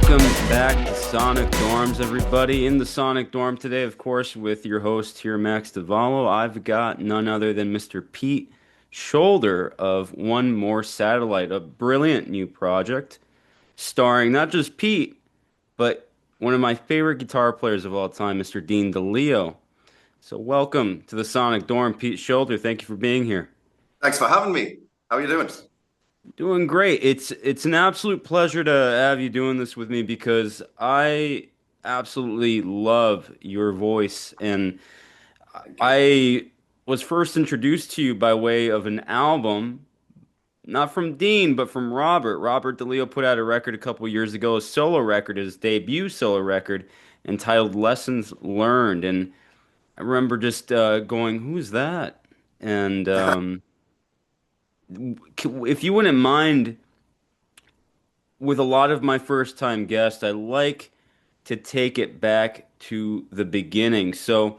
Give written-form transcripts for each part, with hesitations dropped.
Welcome back to Sonic Dorms, everybody. In the Sonic Dorm today, of course, with your host here, Max DeValo. I've got none other than Mr. Pete Shoulder of One More Satellite, a brilliant new project starring not just Pete, but one of my favorite guitar players of all time, Mr. DeLeo. So welcome to the Sonic Dorm, Pete Shoulder. Thank you for being here. Thanks for having me. How are you doing? Doing great. It's an absolute pleasure to have you doing this with me because I absolutely love your voice, and Thank you. I was first introduced to you by way of an album, not from Dean, but from Robert. Robert DeLeo put out a record a couple years ago, a solo record, his debut solo record, entitled Lessons Learned. And I remember just going, "Who's that?" And if you wouldn't mind, with a lot of my first time guests, I like to take it back to the beginning. So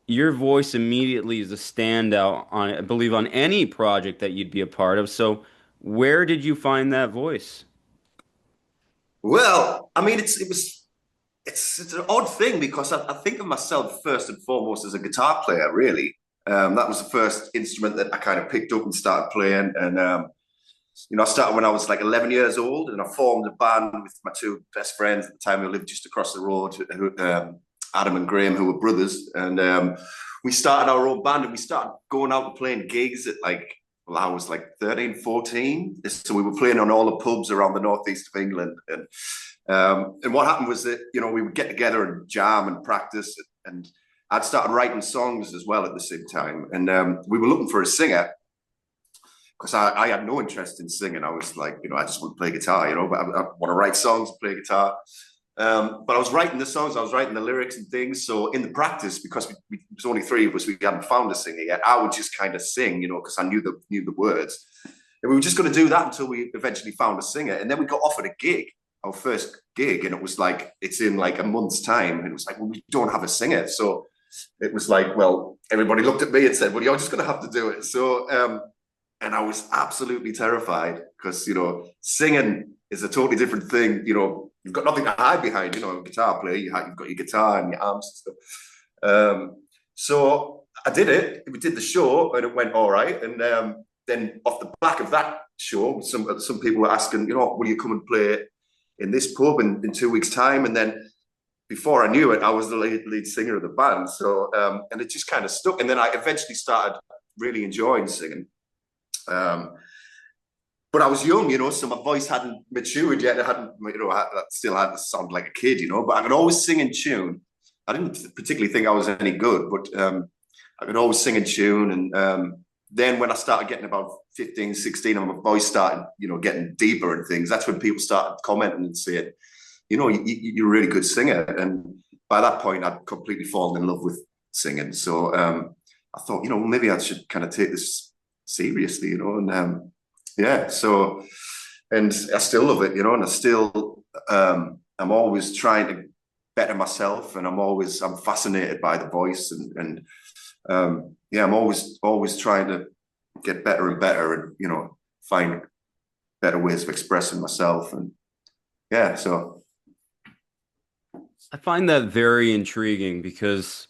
your voice immediately is a standout on, I believe, on any project that you'd be a part of. So where did you find that voice? Well, I mean, it's an odd thing because I think of myself first and foremost as a guitar player, really. That was the first instrument that I kind of picked up and started playing. And I started when I was like 11 years old, and I formed a band with my two best friends at the time who lived just across the road, Adam and Graham, who were brothers. And we started our own band, and we started going out and playing gigs at well, I was like 13, 14. So we were playing on all the pubs around the northeast of England. And what happened was that, we would get together and jam and practice. And I'd started writing songs as well at the same time. And we were looking for a singer because I had no interest in singing. I was like, I just want to play guitar, but I want to write songs, play guitar. But I was writing the songs, I was writing the lyrics and things. So in the practice, because there was only three of us, we hadn't found a singer yet, I would just kind of sing, because I knew the words. And we were just going to do that until we eventually found a singer. And then we got offered a gig, our first gig. And it was like, it's in like a month's time. And it was like, well, we don't have a singer. So it was like, well, everybody looked at me and said, well, you're just going to have to do it. So, and I was absolutely terrified because, singing is a totally different thing. You've got nothing to hide behind, a guitar player, you've got your guitar and your arms and stuff. So I did it. We did the show and it went all right. And then off the back of that show, some people were asking, will you come and play in this pub in 2 weeks' time? And then before I knew it, I was the lead singer of the band. So, and it just kind of stuck. And then I eventually started really enjoying singing. But I was young, so my voice hadn't matured yet. I still had to sound like a kid, but I could always sing in tune. I didn't particularly think I was any good, but I could always sing in tune. And then when I started getting about 15, 16, and my voice started, getting deeper and things, that's when people started commenting and saying, you're a really good singer. And by that point, I'd completely fallen in love with singing. So I thought, maybe I should kind of take this seriously, and yeah, so, and I still love it, and I still, I'm always trying to better myself, and I'm fascinated by the voice, and yeah, I'm always trying to get better and better, and find better ways of expressing myself, and yeah, so. I find that very intriguing because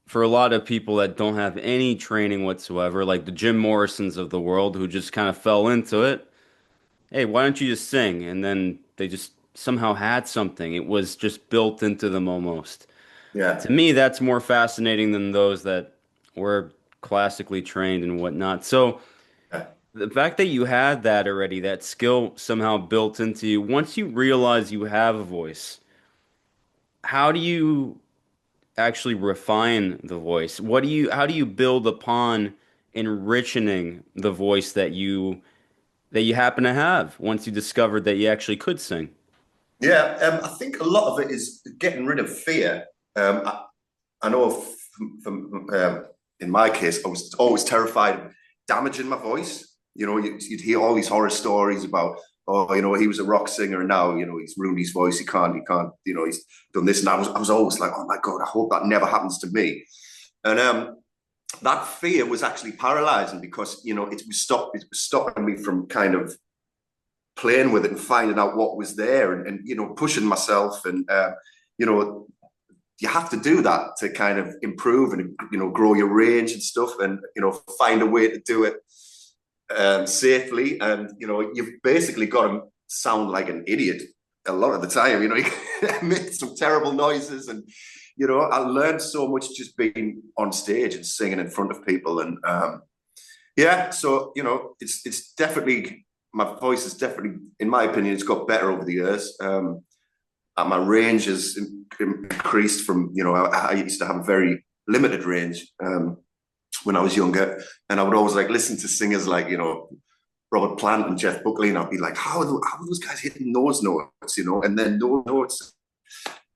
for a lot of people that don't have any training whatsoever, like the Jim Morrisons of the world who just kind of fell into it, hey, why don't you just sing? And then they just somehow had something. It was just built into them almost. Yeah. To me, that's more fascinating than those that were classically trained and whatnot. So Yeah. the fact that you had that already, that skill somehow built into you, once you realize you have a voice, how do you actually refine the voice? How do you build upon enriching the voice that you happen to have once you discovered that you actually could sing? Yeah, I think a lot of it is getting rid of fear. I know in my case, I was always terrified of damaging my voice. You'd hear all these horror stories about, oh, he was a rock singer and now, he's ruined his voice. He can't, he's done this. And I was always like, oh my God, I hope that never happens to me. And that fear was actually paralyzing because, it was stopping me from kind of playing with it and finding out what was there, and you know, pushing myself, and you know, you have to do that to kind of improve and, you know, grow your range and stuff, and, you know, find a way to do it safely. And, you know, you've basically got to sound like an idiot a lot of the time. You know, you make some terrible noises, and, you know, I learned so much just being on stage and singing in front of people. And yeah, so, you know, it's definitely, my voice is definitely, in my opinion, it's got better over the years. My range has increased from, you know, I used to have a very limited range when I was younger, and I would always like listen to singers like, you know, Robert Plant and Jeff Buckley, and I'd be like, how are those guys hitting those notes, you know, and then no notes.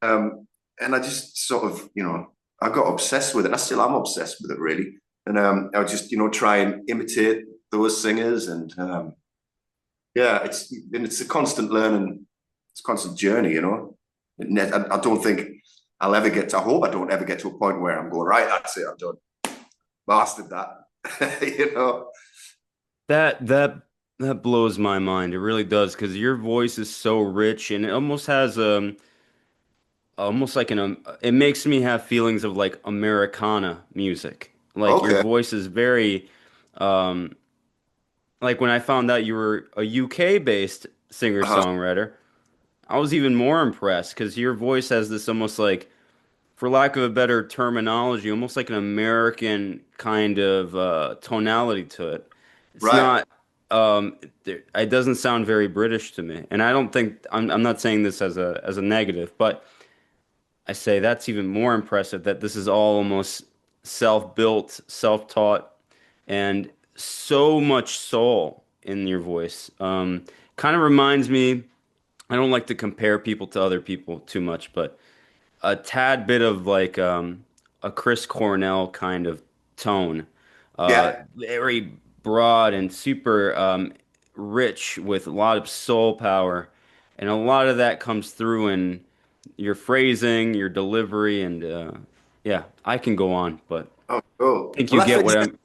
And I just sort of, you know, I got obsessed with it. I still am obsessed with it, really. And I would just, you know, try and imitate those singers, and yeah, it's a constant learning. It's a constant journey, you know. I don't think I'll ever get to, I hope I don't ever get to a point where I'm going, right, that's it, I'm done. Mastered that. You know. That blows my mind. It really does, because your voice is so rich, and it almost has almost like it makes me have feelings of like Americana music. Like your Okay. voice is very um like when I found out you were a UK based Uh-huh. singer-songwriter, I was even more impressed because your voice has this almost like, for lack of a better terminology, almost like an American kind of tonality to it. It's Right. not, it doesn't sound very British to me. And I don't think, I'm not saying this as a negative, but I say that's even more impressive that this is all almost self-built, self-taught, and so much soul in your voice. Kind of reminds me, I don't like to compare people to other people too much, but a tad bit of like a Chris Cornell kind of tone. Yeah. Very broad and super rich with a lot of soul power. And a lot of that comes through in your phrasing, your delivery, and yeah, I can go on, but Oh, I cool. think you Well, I get think, what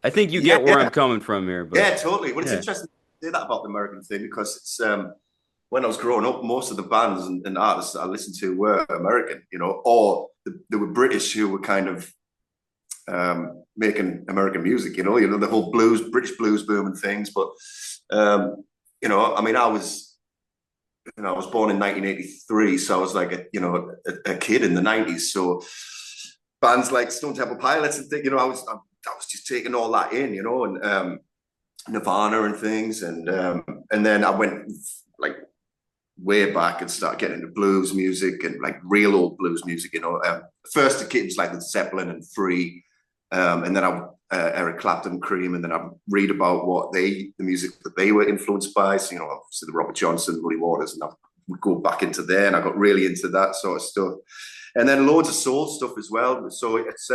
I think you yeah, get where yeah, I'm coming from here, but yeah, totally. Well, it's yeah. interesting to say that about the American thing, because it's when I was growing up, most of the bands and artists that I listened to were American, you know, or they were British who were kind of making American music, you know, the whole British blues boom and things. But you know, I mean, I was born in 1983, so I was like a kid in the 90s. So bands like Stone Temple Pilots and things, you know, I was just taking all that in, you know, and Nirvana and things, and then I went like way back and started getting into blues music and like real old blues music, you know. First the kids like the Zeppelin and Free, and then Eric Clapton, Cream, and then I read about the music that they were influenced by. So, you know, obviously the Robert Johnson, Muddy Waters, and I would go back into there, and I got really into that sort of stuff. And then loads of soul stuff as well. So it's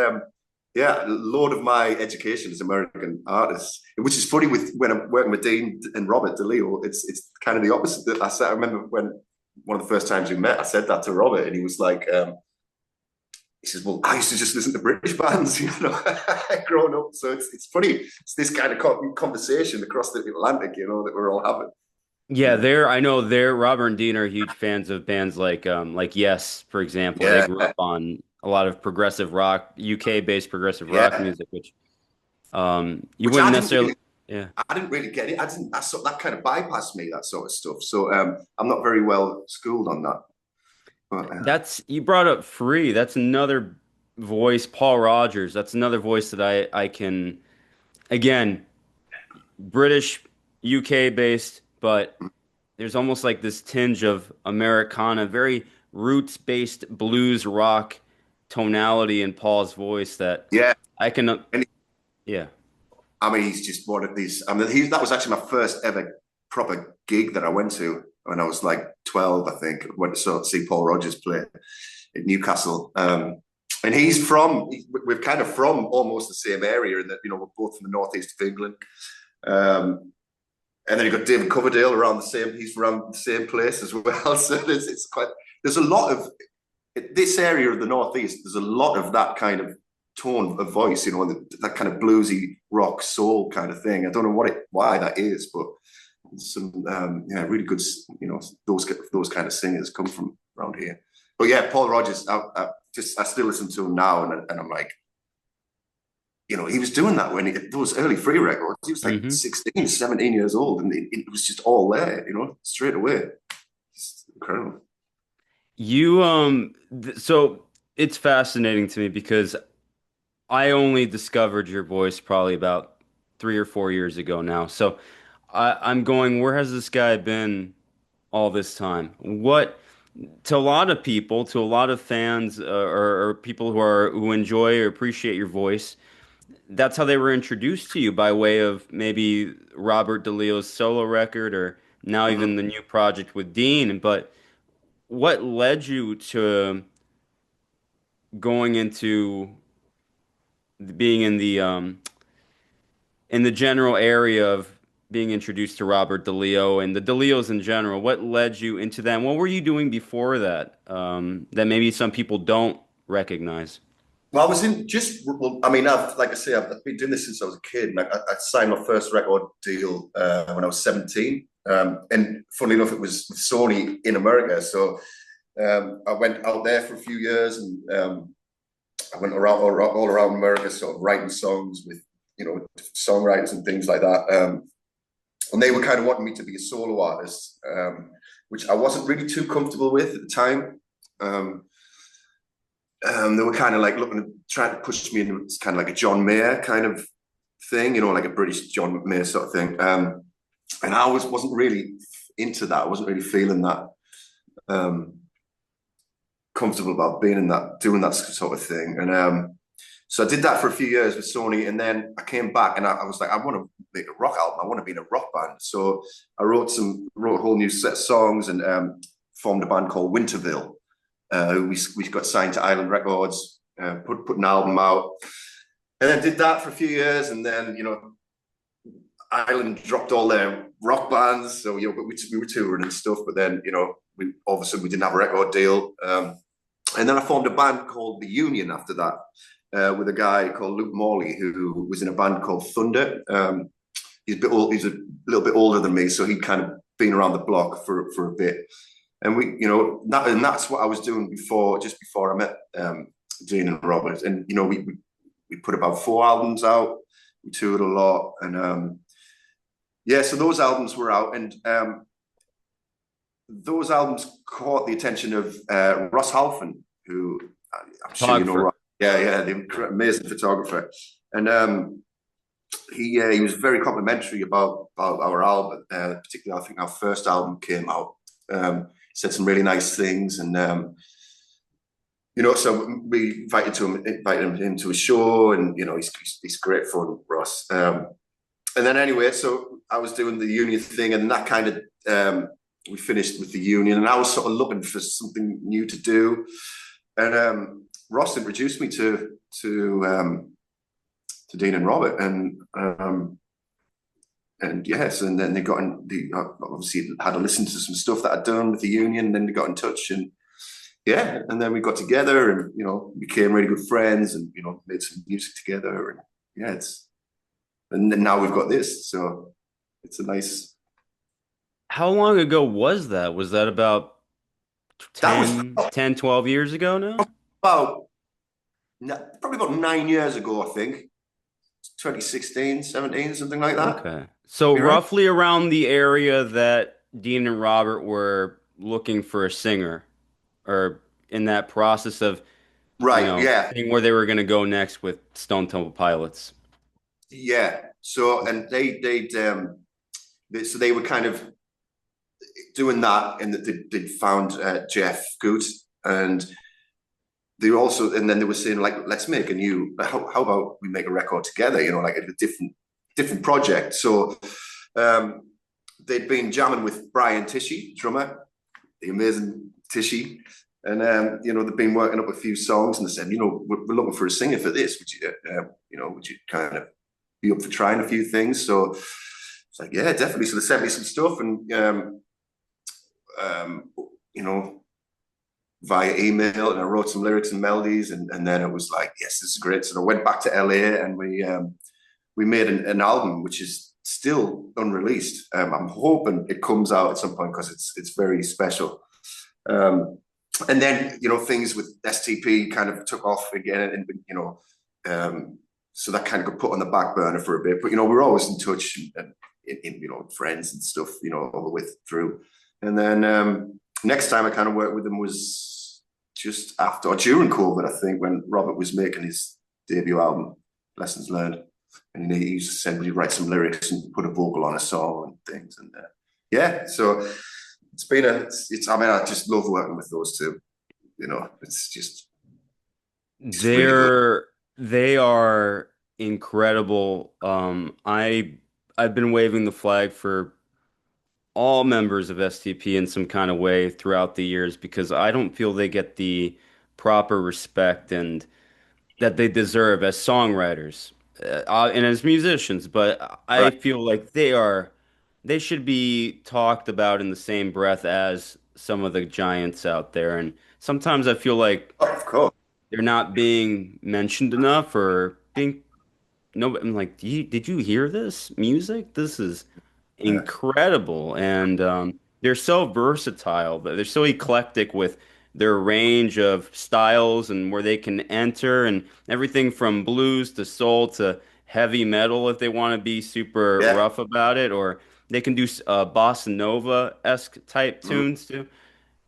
yeah, a load of my education is American artists, which is funny with when I'm working with Dean and Robert DeLeo. It's kind of the opposite. I remember when one of the first times we met, I said that to Robert, and he was like, he says, "Well, I used to just listen to British bands, you know, growing up." So it's funny. It's this kind of conversation across the Atlantic, you know, that we're all having. Yeah, I know Robert and Dean are huge fans of bands like Yes, for example. They Yeah, grew up on a lot of progressive rock, UK-based progressive rock yeah. music, which you Which wouldn't necessarily, yeah. I didn't really get it. I didn't. That kind of bypassed me. That sort of stuff. So I'm not very well schooled on that. But That's you brought up Free. That's another voice, Paul Rogers. That's another voice that I can, again, British, UK based, but there's almost like this tinge of Americana, very roots based blues rock tonality in Paul's voice that yeah, I can, and yeah. I mean, he's just one of these. I mean, that was actually my first ever proper gig that I went to when I was like 12, I think. I went to see Paul Rogers play in Newcastle. And we're kind of from almost the same area in that, you know, we're both from the northeast of England. And then you've got David Coverdale he's around the same place as well. So there's a lot of, this area of the northeast, there's a lot of that kind of tone of voice, you know, that kind of bluesy rock soul kind of thing. I don't know why that is, but some yeah, really good, those kind of singers come from around here. But yeah, Paul Rodgers, I still listen to him now, and I'm like, he was doing that when those early free records. He was like Hmm. 16, 17 years old, and it was just all there, straight away. It's incredible. So it's fascinating to me because I only discovered your voice probably about 3 or 4 years ago now. So I'm going, where has this guy been all this time? What, to a lot of people, to a lot of fans, or people who enjoy or appreciate your voice, that's how they were introduced to you by way of maybe Robert DeLeo's solo record or now even Mhm. the new project with Dean. But what led you to going into being in the general area of being introduced to Robert DeLeo and the DeLeos in general? What led you into that? And what were you doing before that that maybe some people don't recognize? Well, I was in well, I mean, like I say, I've been doing this since I was a kid. And I signed my first record deal when I was 17. And funnily enough, it was with Sony in America. So I went out there for a few years, and I went around all around America, sort of writing songs with, songwriters and things like that. And they were kind of wanting me to be a solo artist, which I wasn't really too comfortable with at the time. Um, they were kind of like trying to push me into kind of like a John Mayer kind of thing, like a British John Mayer sort of thing. And I wasn't really into that. I wasn't really feeling that comfortable about being in that, doing that sort of thing. And so I did that for a few years with Sony, and then I came back and I was like, I want to make a rock album. I want to be in a rock band. So I wrote a whole new set of songs, and formed a band called Winterville. We got signed to Island Records, put an album out, and then did that for a few years, and then Island dropped all their rock bands, so but we were touring and stuff. But then we all of a sudden we didn't have a record deal, and then I formed a band called The Union after that, with a guy called Luke Morley who was in a band called Thunder. He's a bit old, he's a little bit older than me, so he'd kind of been around the block for a bit. And that's what I was doing just before I met Dean and Robert. And we put about 4 albums out. We toured a lot, and yeah, so those albums were out, and those albums caught the attention of Ross Halfon, who I'm sure you know. Photographer. Yeah, the amazing photographer, and he was very complimentary about our album. Particularly, I think our first album came out. Said some really nice things, and so we invited him into a show, and he's great fun, Ross. And then anyway, so I was doing the Union thing, and that kind of we finished with the Union, and I was sort of looking for something new to do, and Ross introduced me to Dean and Robert, and yes, and then they obviously had to listen to some stuff that I'd done with the Union, and then they got in touch, and yeah, and then we got together, and became really good friends, and made some music together, and yeah, and then now we've got this, so it's a nice. How long ago was that? Was that about That was 12 years ago now? about probably about 9 years ago, I think. 2016, 17, something like that. Okay. So You right? roughly around the area that Dean and Robert were looking for a singer, or in that process of, Right, yeah. seeing where they were going to go next with Stone Temple Pilots. Yeah. So, and so they were kind of doing that, and they found Jeff Good, and they also, and then they were saying, like, let's make a new. How about we make a record together? Like a different project. So they'd been jamming with Brian Tishy, drummer, the amazing Tishy, and they've been working up a few songs, and they said, we're looking for a singer for this. Would you kind of be up for trying a few things? So it's like, yeah, definitely. So they sent me some stuff, and via email, and I wrote some lyrics and melodies, and then it was like, yes, this is great. So I went back to LA, and we made an album, which is still unreleased. I'm hoping it comes out at some point because it's very special. And then things with STP kind of took off again, and so that kind of got put on the back burner for a bit. But we're always in touch and friends and stuff, all the way through. And then next time I kind of worked with them was just after or during COVID, I think, when Robert was making his debut album, Lessons Learned, and he used to send me write some lyrics and put a vocal on a song and things. And yeah, so it's been I mean, I just love working with those two. It's just really good. They are incredible. I've been waving the flag for all members of STP in some kind of way throughout the years because I don't feel they get the proper respect and that they deserve as songwriters and as musicians. But I Right. feel like they should be talked about in the same breath as some of the giants out there. And sometimes I feel like Oh, of course. they're not being mentioned enough or being no, I'm like, did you hear this music? This is Yeah. incredible. And they're so versatile, but they're so eclectic with their range of styles and where they can enter and everything from blues to soul to heavy metal if they want to be super Yeah. rough about it, or they can do bossa nova-esque type Mhm. tunes too.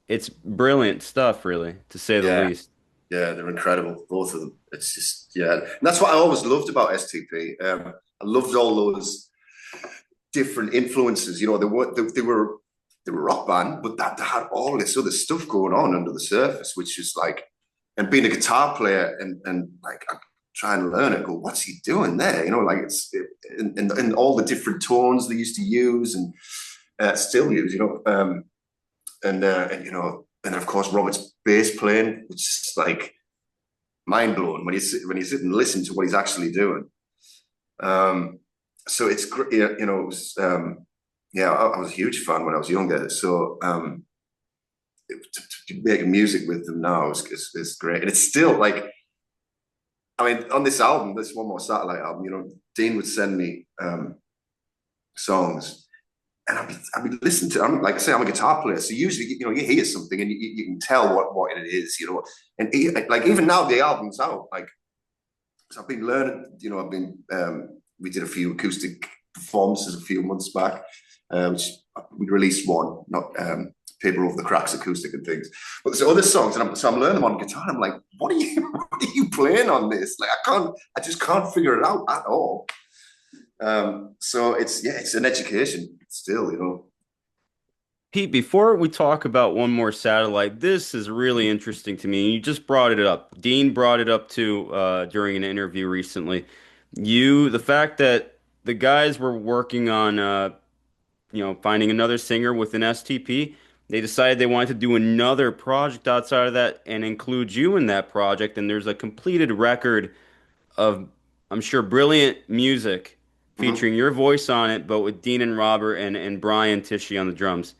It's brilliant stuff, really, to say the Yeah. least. Yeah, they're incredible, both of them. It's just, yeah. And that's what I always loved about STP. I loved all those different influences. They were a rock band, but that they had all this other stuff going on under the surface, which is like, and being a guitar player and like I'm trying to learn it. Go, what's he doing there? Like and all the different tones they used to use and still use. And of course Robert's bass playing, which is like mind blowing when you sit and listen to what he's actually doing. So it's great, it was yeah, I was a huge fan when I was younger. So making music with them now is great, and it's still like, I mean, on this album, this One More Satellite album, Dean would send me songs. And I'd be listening to. Like I say, I'm a guitar player, so usually you hear something and you can tell what it is, And like even now the album's out. Like, so I've been learning. We did a few acoustic performances a few months back, which we released one, not Paper Over the Cracks acoustic and things. But there's other songs, and I'm learning them on guitar. And I'm like, what are you playing on this? Like I just can't figure it out at all. So it's an education still. Pete, before we talk about One More Satellite, this is really interesting to me. You just brought it up. Dean brought it up too during an interview recently. The fact that the guys were working on, finding another singer with an STP. They decided they wanted to do another project outside of that and include you in that project. And there's a completed record of, I'm sure, brilliant music Mhm. featuring your voice on it, but with Dean and Robert and Brian Tishy on the drums.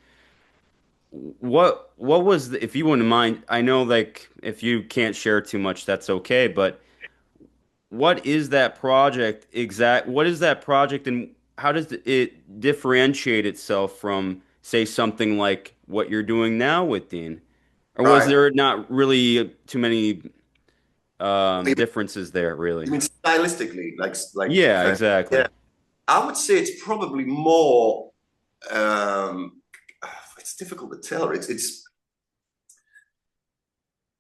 What was if you wouldn't mind, I know like if you can't share too much, that's okay, but what is that project and how does it differentiate itself from, say, something like what you're doing now with Dean? Or was Right. there not really too many You mean, differences there, really? you mean stylistically, Yeah, yeah. exactly. I would say it's probably more. Um, it's difficult to tell. It's.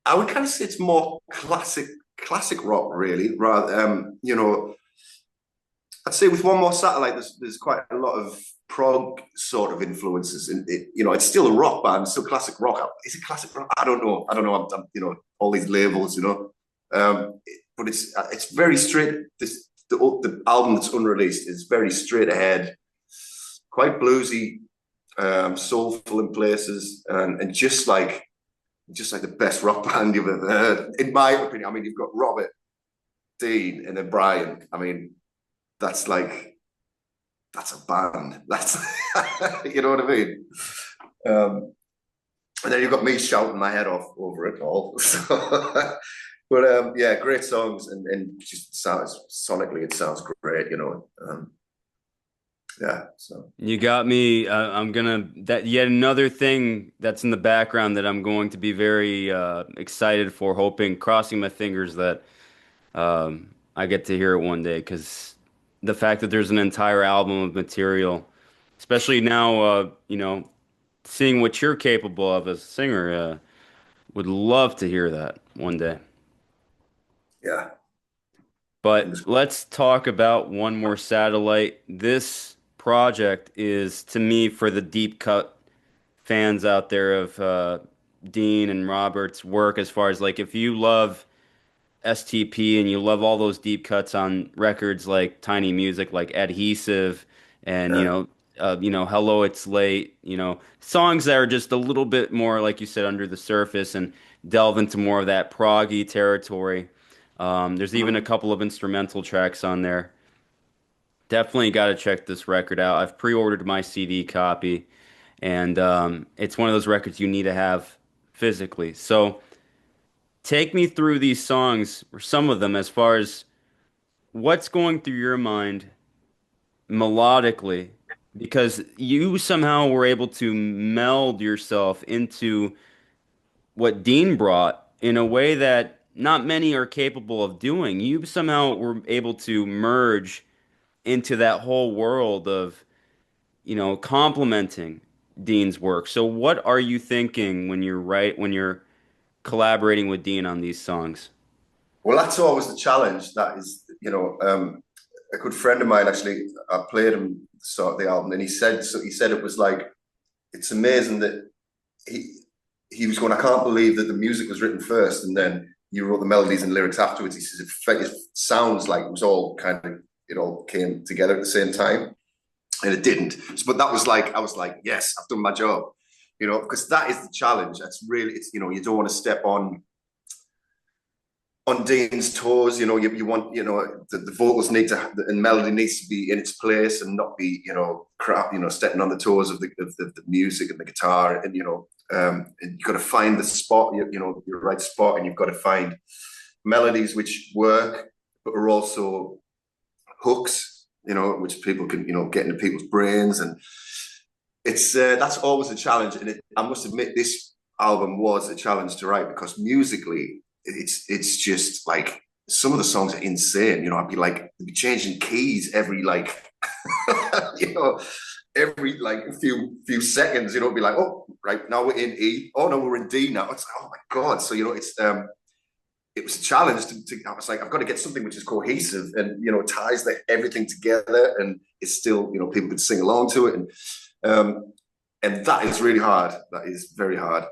I would kind of say it's more classic rock, really. Rather, I'd say with One More Satellite, there's quite a lot of prog sort of influences in it. It's still a rock band, still classic rock. Is it classic rock? I don't know. All these labels, but it's very straight. The album that's unreleased is very straight ahead, quite bluesy, soulful in places, and just like the best rock band you've ever heard, in my opinion. I mean, you've got Robert, Dean, and then Brian. I mean, that's like that's a band. That's you know what I mean. Um, and then you've got me shouting my head off over it all. So, but yeah, great songs and just sounds sonically, it sounds great. Yeah. So You got me. I'm gonna that yet another thing that's in the background that I'm going to be very excited for, hoping, crossing my fingers that I get to hear it one day. Because the fact that there's an entire album of material, especially now, seeing what you're capable of as a singer, would love to hear that one day. yeah. But let's talk about One More Satellite. This project is, to me, for the deep cut fans out there of Dean and Robert's work, as far as like if you love STP and you love all those deep cuts on records like Tiny Music, like Adhesive, and Yeah. Hello, It's Late, songs that are just a little bit more, like you said, under the surface and delve into more of that proggy territory. There's even a Mhm. couple of instrumental tracks on there. Definitely got to check this record out. I've pre-ordered my CD copy, and it's one of those records you need to have physically. So take me through these songs, or some of them, as far as what's going through your mind melodically, because you somehow were able to meld yourself into what Dean brought in a way that not many are capable of doing. You somehow were able to merge into that whole world of, complementing Dean's work. So what are you thinking when you're collaborating with Dean on these songs? Well, that's always the challenge. That is, a good friend of mine actually. I played him sort of the album, and he said so. He said it was like it's amazing that he he was going. I can't believe that the music was written first, and then you wrote the melodies and lyrics afterwards. He says it sounds like it was all kind of it all came together at the same time, and it didn't. But that was like I was like, yes, I've done my job, because that is the challenge. That's really it's you don't want to step on Dean's toes. You want the vocals need to and melody needs to be in its place and not be crap. Stepping on the toes of the music and the guitar, and you've got to find the spot. Your right spot, and you've got to find melodies which work, but are also hooks. Which people can get into people's brains, and it's that's always a challenge. And I must admit, this album was a challenge to write because musically it's just like some of the songs are insane. I'd be changing keys every like you know every like few seconds. It'd be like, oh right, now we're in E. Oh no, we're in D now. It's like, oh my god. So it was a challenge I was like, I've got to get something which is cohesive and ties everything together, and it's still people can sing along to it, and that is really hard. That is very hard.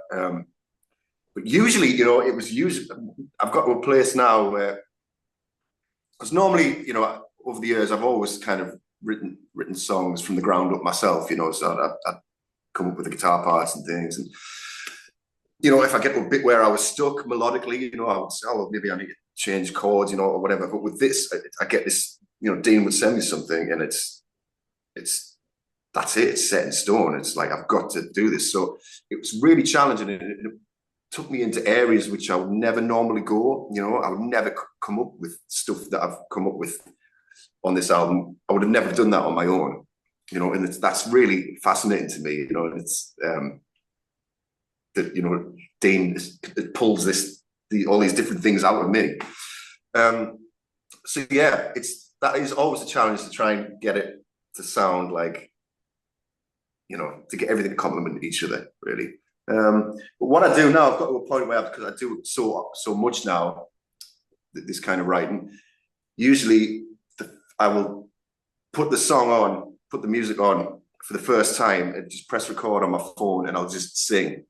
But usually, it was usually I've got to a place now where because normally, over the years, I've always kind of written songs from the ground up myself. So I'd come up with the guitar parts and things, and if I get to a bit where I was stuck melodically, I would say, oh, well, maybe I need to change chords, or whatever. But with this, I get this, Dean would send me something, and it's that's it. It's set in stone. It's like I've got to do this. So it was really challenging, and it took me into areas which I would never normally go. I would never come up with stuff that I've come up with on this album. I would have never done that on my own. And that's really fascinating to me. And it's that Dean pulls all these different things out of me. So yeah, that is always a challenge to try and get it to sound like to get everything to complement each other, really. But what I do now, I've got to a point where because I do so much now, this kind of writing. Usually, I will put the music on for the first time, and just press record on my phone, and I'll just sing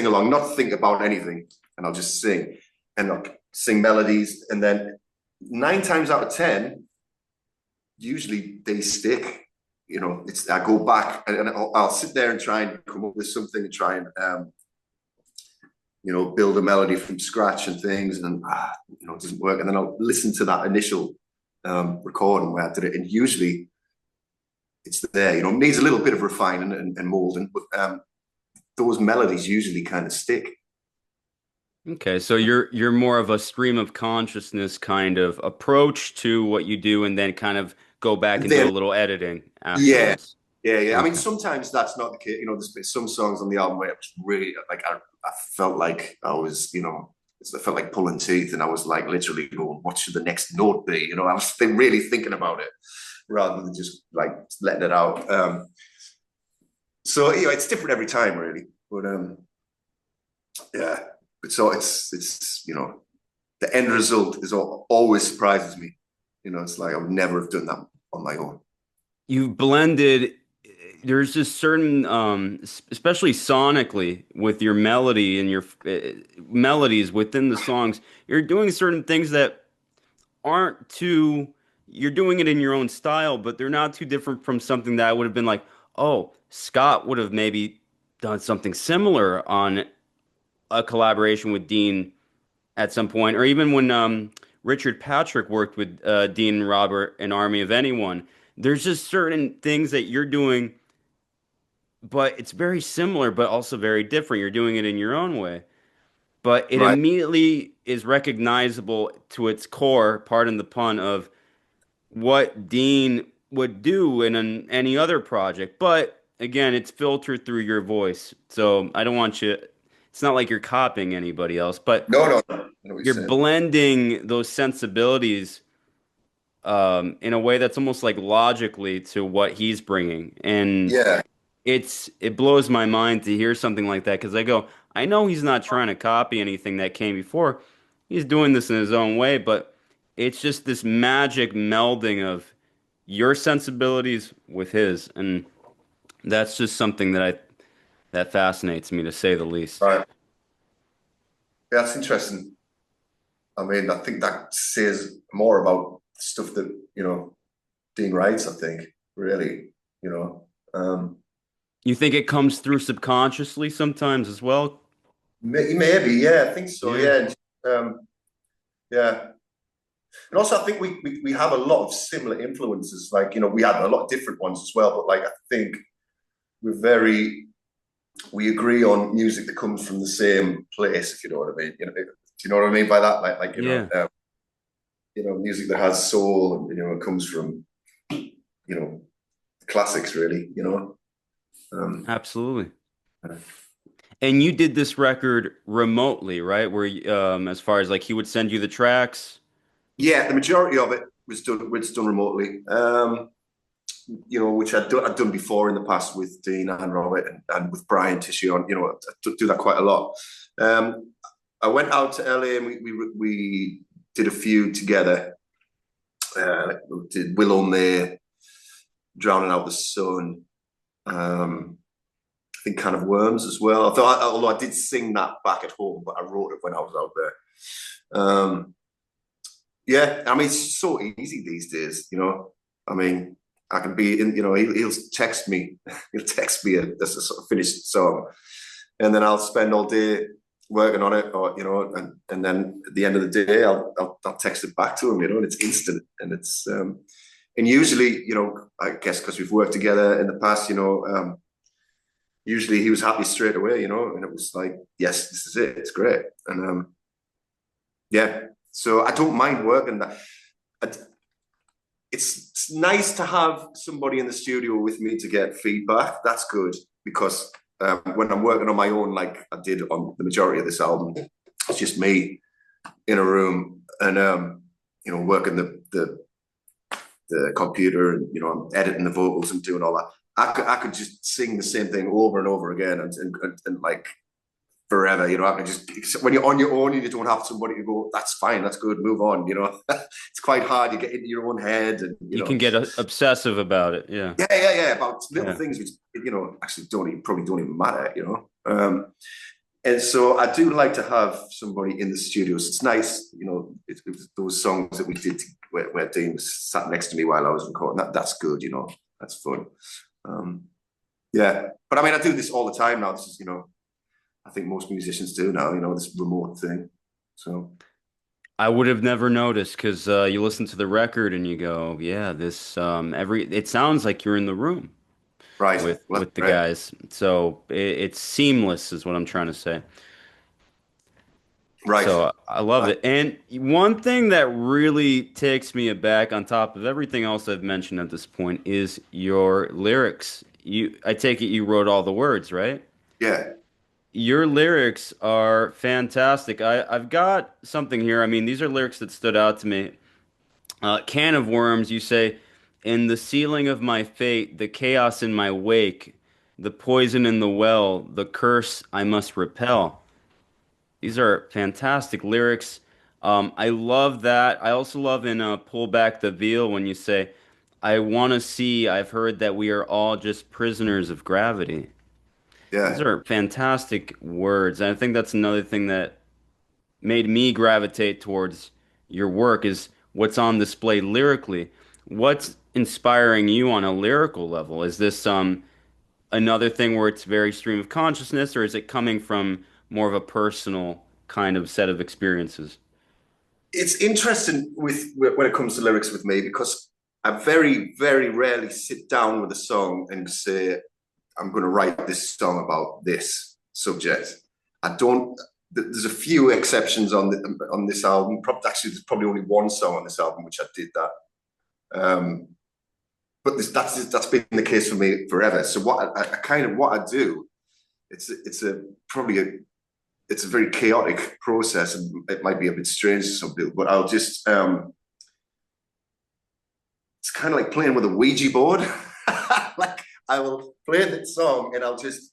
along, not think about anything, and I'll just sing, and I'll sing melodies, and then 9 times out of 10, usually they stick. I go back and I'll sit there and try and come up with something and try and build a melody from scratch and things, and it doesn't work, and then I'll listen to that initial recording where I did it, and usually it's there. It needs a little bit of refining and molding, but those melodies usually kind of stick. Okay, so you're more of a stream of consciousness kind of approach to what you do, and then kind of go back and do a then little editing yeah, afterwards. yeah. I mean, Okay. sometimes that's not the case. There's some songs on the album where it was really like I felt like I was, I felt like pulling teeth, and I was like literally going, "What should the next note be?" I was really thinking about it rather than just like letting it out. So it's different every time, really. But yeah, but so it's the end result is always surprises me. It's like I would never have done that on my own. You blended, there's just certain, especially sonically with your melody and your melodies within the songs, you're doing certain things that aren't too, you're doing it in your own style, but they're not too different from something that I would have been like, oh, Scott would have maybe done something similar on a collaboration with Dean at some point, or even when Richard Patrick worked with Dean and Robert in Army of Anyone. There's just certain things that you're doing, but it's very similar, but also very different. You're doing it in your own way, but it Right. immediately is recognizable to its core, pardon the pun, of what Dean would do in any other project. But again, it's filtered through your voice. So I don't want you, it's not like you're copying anybody else, but No, no, no. I know what you're you're saying. blending those sensibilities in a way that's almost like logically to what he's bringing. And Yeah, it blows my mind to hear something like that because I go, I know he's not trying to copy anything that came before. He's doing this in his own way, but it's just this magic melding of your sensibilities with his, and that's just something that fascinates me to say the least. right. Yeah, that's interesting. I mean, I think that says more about stuff that, Dean writes, I think, really, you know. You think it comes through subconsciously sometimes as well? Maybe, yeah, I think so, Yeah. yeah. Yeah. And also, I think we have a lot of similar influences. Like, we have a lot of different ones as well, but like, I think we're very, we agree on music that comes from the same place, if you know what I mean. Do you know what I mean by that? Like Yeah, music that has soul, and it comes from classics, really. Um, absolutely. And you did this record remotely, right? As far as like he would send you the tracks. yeah, the majority of it was done remotely. Which I'd done before in the past with Dean and Robert, and with Brian Tishy on. I do that quite a lot. Um, I went out to LA, and we did a few together. We did Willow May, Drowning Out the Sun. I think Kind of Worms as well. Although I did sing that back at home, but I wrote it when I was out there. Yeah, I mean, it's so easy these days. I mean, I can be in. He'll text me. He'll text me a sort of finished song, and then I'll spend all day working on it, or and then at the end of the day, I'll text it back to him. And it's instant, and it's and usually, I guess because we've worked together in the past, usually he was happy straight away, and it was like, yes, this is it. It's great, and yeah. So I don't mind working that. It's nice to have somebody in the studio with me to get feedback. That's good because when I'm working on my own, like I did on the majority of this album, it's just me in a room and working the computer, and I'm editing the vocals and doing all that. I could just sing the same thing over and over again, and like forever. I can just, when you're on your own and you don't have somebody to go, that's fine, that's good, move on. It's quite hard. You get into your own head, and You can get obsessive about it. Yeah. yeah, about little Yeah. things which actually probably don't even matter. And so I do like to have somebody in the studio. So it's nice, it was those songs that we did where Dean sat next to me while I was recording. That's good, that's fun. Yeah, but I mean, I do this all the time now. This is, I think most musicians do now. This remote thing. So I would have never noticed because you listen to the record and you go, yeah, it sounds like you're in the room right, with well, the right. guys. So it's seamless is what I'm trying to say. Right. So I love Uh, it. And one thing that really takes me aback on top of everything else I've mentioned at this point is your lyrics. I take it you wrote all the words, right? yeah. Your lyrics are fantastic. I've got something here. I mean, these are lyrics that stood out to me. Can of Worms, you say, in the sealing of my fate, the chaos in my wake, the poison in the well, the curse I must repel. These are fantastic lyrics. I love that. I also love in Pull Back the Veil when you say, I want to see, I've heard that we are all just prisoners of gravity. These Yeah. are fantastic words. And I think that's another thing that made me gravitate towards your work is what's on display lyrically. What's inspiring you on a lyrical level? Is this another thing where it's very stream of consciousness, or is it coming from more of a personal kind of set of experiences? It's interesting when it comes to lyrics with me because I very, very rarely sit down with a song and say, I'm going to write this song about this subject. I don't. There's a few exceptions on this album. Actually, there's probably only one song on this album which I did that. But that's been the case for me forever. So I kind of what I do, it's a probably a it's a very chaotic process, and it might be a bit strange to some people. But I'll just it's kind of like playing with a Ouija board. Like I will play the song, and I'll just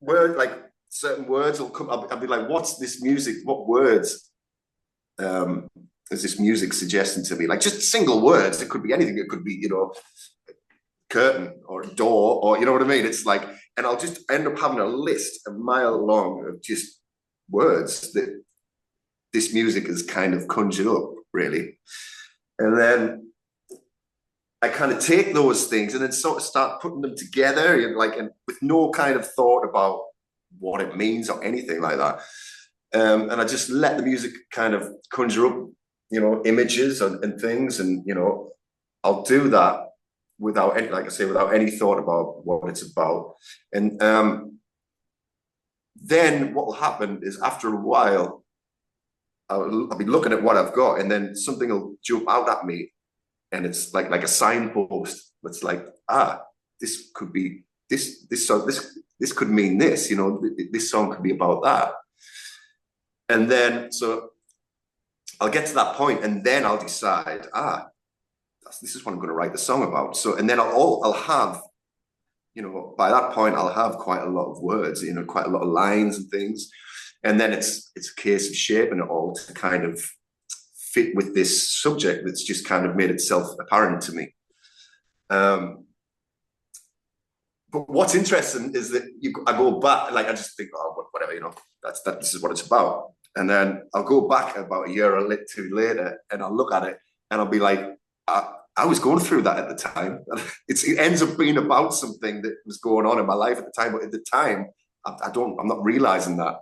like certain words will come. I'll be like, "What's this music? What words is this music suggesting to me?" Like just single words. It could be anything. It could be curtain or a door, or you know what I mean. It's like, and I'll just end up having a list a mile long of just words that this music has kind of conjured up, really. And then I kind of take those things and then sort of start putting them together, and with no kind of thought about what it means or anything like that. And I just let the music kind of conjure up, images and things, and I'll do that without any, like I say, without any thought about what it's about. And then what will happen is after a while, I'll be looking at what I've got, and then something will jump out at me, and it's like a signpost. It's like, this could be this song. This could mean this. This song could be about that. And then so I'll get to that point, and then I'll decide, this is what I'm going to write the song about. So, and then I'll have, by that point, I'll have quite a lot of words, quite a lot of lines and things. And then it's a case of shaping it all to kind of fit with this subject that's just kind of made itself apparent to me. But what's interesting is that I go back, like I just think, whatever, this is what it's about. And then I'll go back about a year or two later, and I'll look at it, and I'll be like, I was going through that at the time. It ends up being about something that was going on in my life at the time, but at the time, I'm not realizing that.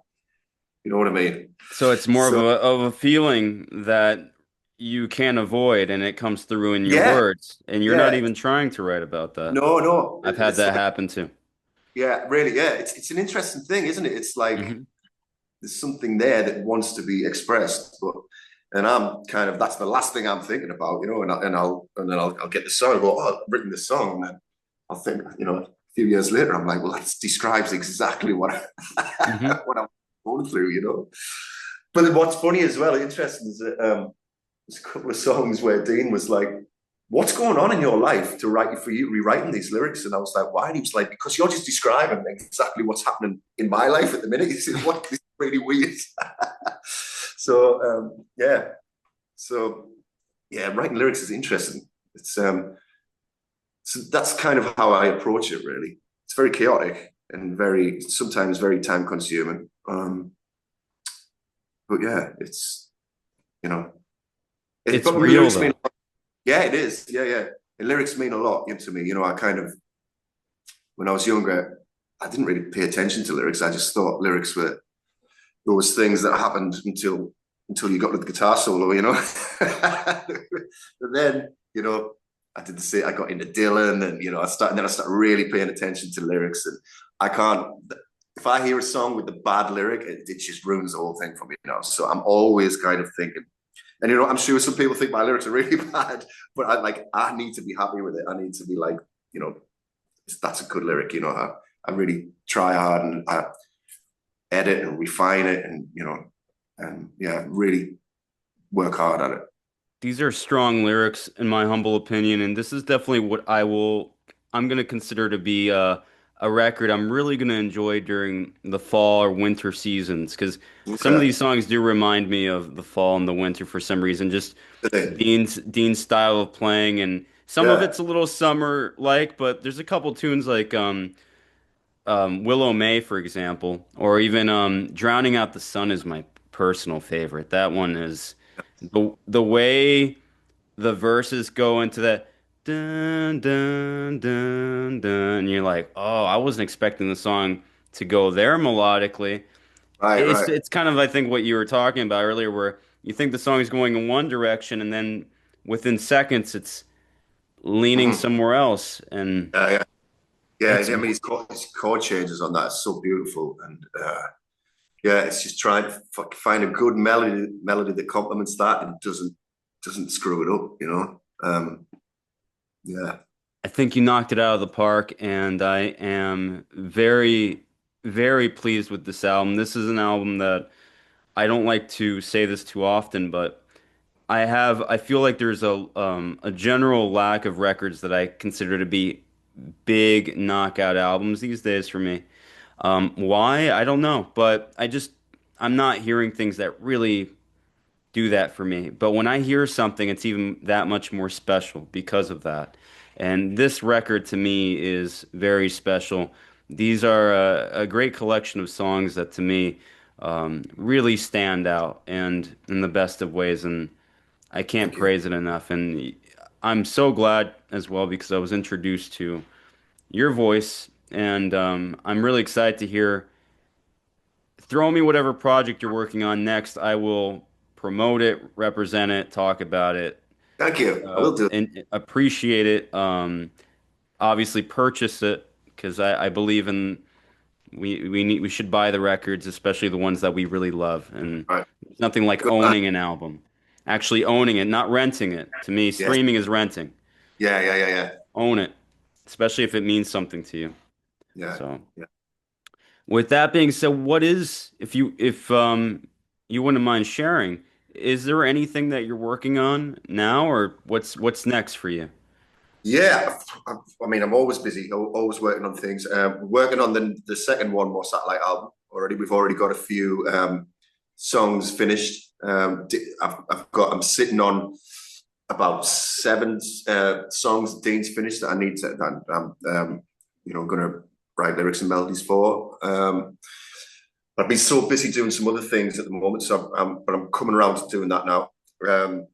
You know what I mean? So it's more of So a feeling that you can't avoid, and it comes through in your yeah, words, and you're not yeah. even trying to write about that. No. I've had It's that like, happen too. yeah, really, yeah. It's an interesting thing, isn't it? It's like Hmm. there's something there that wants to be expressed, and I'm kind of that's the last thing I'm thinking about, and then I'll get the song, and go, I've written this song, and then I'll think, a few years later, I'm like, well, that describes exactly what Hmm. what I'm going through. But what's funny as well, interesting, is that there's a couple of songs where Dean was like, what's going on in your life to write for you rewriting these lyrics? And I was like, why? And he was like, because you're just describing exactly what's happening in my life at the minute. He said, what? This is really weird. So yeah. So yeah, writing lyrics is interesting. It's so that's kind of how I approach it, really. It's very chaotic and sometimes very time consuming. But yeah, you know It's but real lyrics mean, though. yeah, it is. Yeah. And lyrics mean a lot to me. I kind of, when I was younger, I didn't really pay attention to lyrics. I just thought lyrics were those things that happened until you got to the guitar solo. And then, I did the same. I got into Dylan, and I started really paying attention to lyrics. And I can't. if I hear a song with the bad lyric, it just ruins the whole thing for me, you know. So I'm always kind of thinking, and you know, I'm sure some people think my lyrics are really bad, but I need to be happy with it. I need to be like, you know, that's a good lyric, you know. I really try hard and I edit and refine it, and you know, and yeah, really work hard at it. These are strong lyrics, in my humble opinion, and this is definitely what I'm gonna consider to be a record I'm really gonna enjoy during the fall or winter seasons, because some of Okay. these songs do remind me of the fall and the winter for some reason. Just Dean's style of playing, and some of Yeah. it's a little summer like, but there's a couple tunes like Willow May, for example, or even Drowning Out the Sun is my personal favorite. That one is the way the verses go into that dun dun dun dun, and you're like, oh, I wasn't expecting the song to go there melodically. Right, It's right. it's kind of I think what you were talking about earlier, where you think the song is going in one direction, and then within seconds it's leaning Mm-hmm. somewhere else, and Yeah, yeah. it's I mean, his chord changes on that are so beautiful, and yeah, it's just trying to find a good melody that complements that and doesn't screw it up, you know. Yeah, I think you knocked it out of the park, and I am very, very pleased with this album. This is an album that I don't like to say this too often, but I feel like there's a general lack of records that I consider to be big knockout albums these days for me. Why? I don't know, but I'm not hearing things that really do that for me. But when I hear something, it's even that much more special because of that. And this record to me is very special. These are a great collection of songs that to me really stand out and in the best of ways. And I can't thank you. praise it enough. And I'm so glad as well because I was introduced to your voice. And I'm really excited to hear. Throw me whatever project you're working on next. I will promote it, represent it, talk about it, Thank you. I will do it. and appreciate it. Obviously, purchase it because I believe in we should buy the records, especially the ones that we really love. And All right. there's nothing like Good man. owning an album, actually owning it, not renting it. To me, Yes. streaming is renting. Yeah, yeah, yeah, yeah. Own it, especially if it means something to you. Yeah. So. Yeah. With that being said, what is, if you wouldn't mind sharing, is there anything that you're working on now, or what's next for you? Yeah, I mean, I'm always busy, always working on things. Working on the second One More Satellite album already. We've already got a few songs finished. I'm sitting on about seven songs Dean's finished that I need to, that I'm, you know, going to write lyrics and melodies for. I've been so busy doing some other things at the moment, so but I'm coming around to doing that now. Um,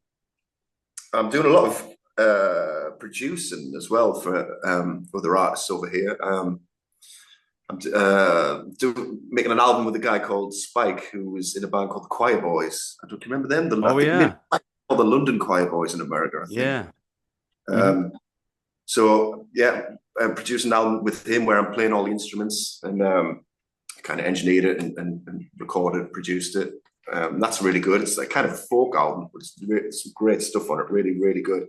I'm doing a lot of producing as well for other artists over here. Making an album with a guy called Spike, who was in a band called the Choir Boys. I don't remember them. I Oh think maybe yeah, the London Choir Boys in America, I think. yeah. Hmm. Um, so yeah, I'm producing an album with him where I'm playing all the instruments and kind of engineered it and recorded, produced it. That's really good. It's like kind of a folk album, but it's some great stuff on it. Really, really good.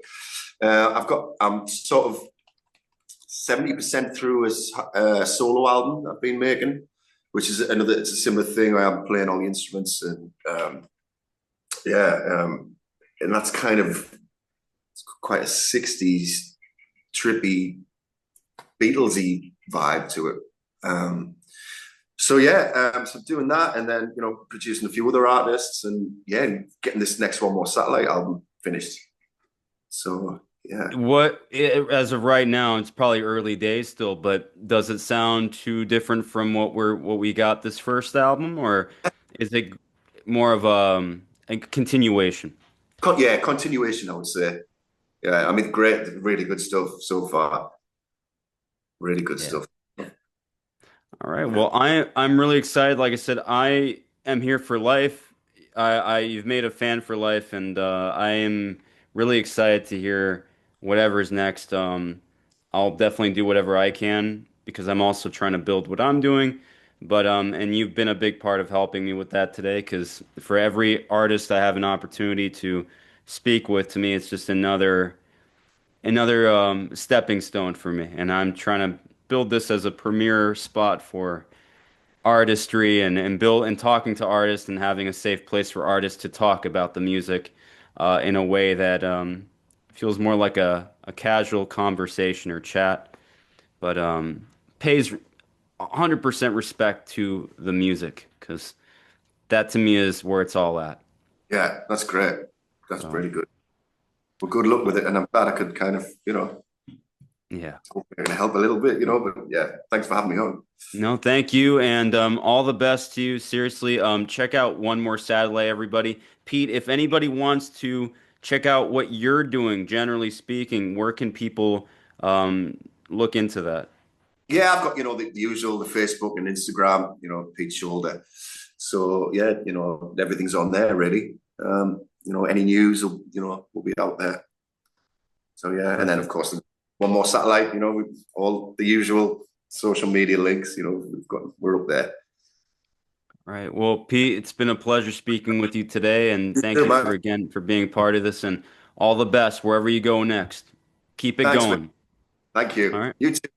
I'm sort of 70% through a solo album I've been making, which is it's a similar thing. I'm playing all the instruments and yeah, and that's kind of quite a 60s trippy Beatlesy vibe to it. So yeah, so doing that, and then you know producing a few other artists, and yeah, getting this next One More Satellite album finished. So yeah, As of right now, it's probably early days still, but does it sound too different from what we got this first album, or is it more of a continuation? Yeah, continuation, I would say. Yeah, I mean, great, really good stuff so far. Really good Yeah. stuff. All right. Well, I'm really excited. Like I said, I am here for life. You've made a fan for life, and I am really excited to hear whatever's next. I'll definitely do whatever I can because I'm also trying to build what I'm doing. But and you've been a big part of helping me with that today, because for every artist I have an opportunity to speak with, to me, it's just another stepping stone for me. And I'm trying to build this as a premier spot for artistry and build and talking to artists and having a safe place for artists to talk about the music in a way that feels more like a casual conversation or chat, but pays 100% respect to the music, because that to me is where it's all at. Yeah, that's great. That's So really good. Well, good luck with it, and I'm glad I could kind of, yeah. help a little bit, But yeah, thanks for having me on. No, thank you, and all the best to you. Seriously, check out One More Satellite, everybody. Pete, if anybody wants to check out what you're doing, generally speaking, where can people look into that? Yeah, I've got, the usual, the Facebook and Instagram, Pete Shoulder. So yeah, everything's on there really. Any news will be out there. So yeah, and then of Perfect. course one more satellite, with all the usual social media links, we're up there. All right. Well, Pete, it's been a pleasure speaking with you today, and You thank too, you for man. again for being part of this, and all the best wherever you go next. Keep it Thanks, man. going. Thank All you. right. You too.